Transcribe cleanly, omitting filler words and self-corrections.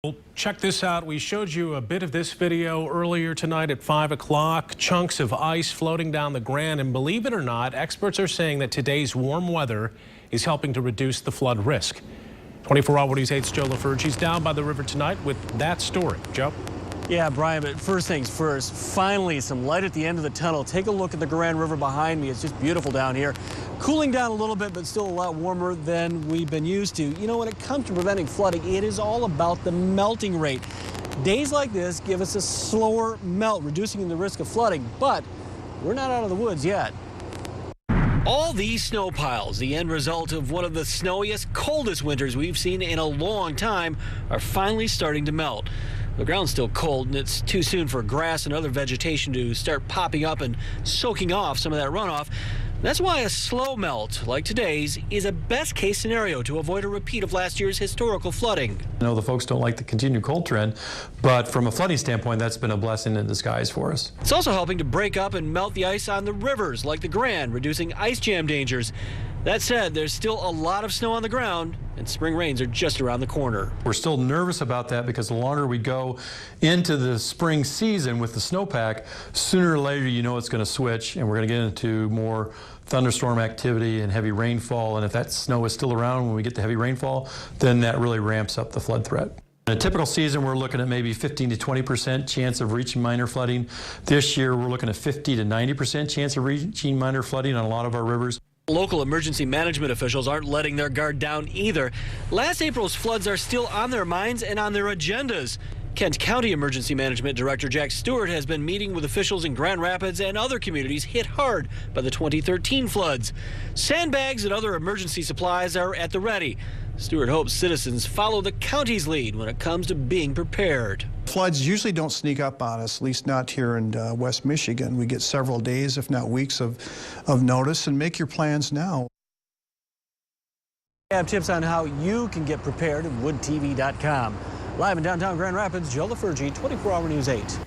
Well, check this out. We showed you a bit of this video earlier tonight at 5 o'clock. Chunks of ice floating down the Grand, and believe it or not, experts are saying that today's warm weather is helping to reduce the flood risk. 24-Hour News 8's Joe LaFurgey's down by the river tonight with that story. Joe? Yeah, Brian, but first things first, finally some light at the end of the tunnel. Take a look at the Grand River behind me. It's just beautiful down here. Cooling down a little bit, but still a lot warmer than we've been used to. You know, when it comes to preventing flooding, it is all about the melting rate. Days like this give us a slower melt, reducing the risk of flooding, but we're not out of the woods yet. All these snow piles, the end result of one of the snowiest, coldest winters we've seen in a long time, are finally starting to melt. The ground's still cold, and it's too soon for grass and other vegetation to start popping up and soaking off some of that runoff. That's why a slow melt like today's is a best case scenario to avoid a repeat of last year's historical flooding. I know the folks don't like the continued cold trend, but from a flooding standpoint, that's been a blessing in disguise for us. It's also helping to break up and melt the ice on the rivers like the Grand, reducing ice jam dangers. That said, there's still a lot of snow on the ground, and spring rains are just around the corner. We're still nervous about that because the longer we go into the spring season with the snowpack, sooner or later you know it's going to switch, and we're going to get into more thunderstorm activity and heavy rainfall. And if that snow is still around when we get the heavy rainfall, then that really ramps up the flood threat. In a typical season, we're looking at maybe 15 to 20% chance of reaching minor flooding. This year, we're looking at 50 to 90% chance of reaching minor flooding on a lot of our rivers. Local emergency management officials aren't letting their guard down either. Last April's floods are still on their minds and on their agendas. Kent County Emergency Management Director Jack Stewart has been meeting with officials in Grand Rapids and other communities hit hard by the 2013 floods. Sandbags and other emergency supplies are at the ready. Stewart hopes citizens follow the county's lead when it comes to being prepared. Floods usually don't sneak up on us, at least not here in West Michigan. We get several days, if not weeks, of notice, and make your plans now. I have tips on how you can get prepared at woodtv.com. Live in downtown Grand Rapids, Joe LaFurgey, 24-Hour News 8.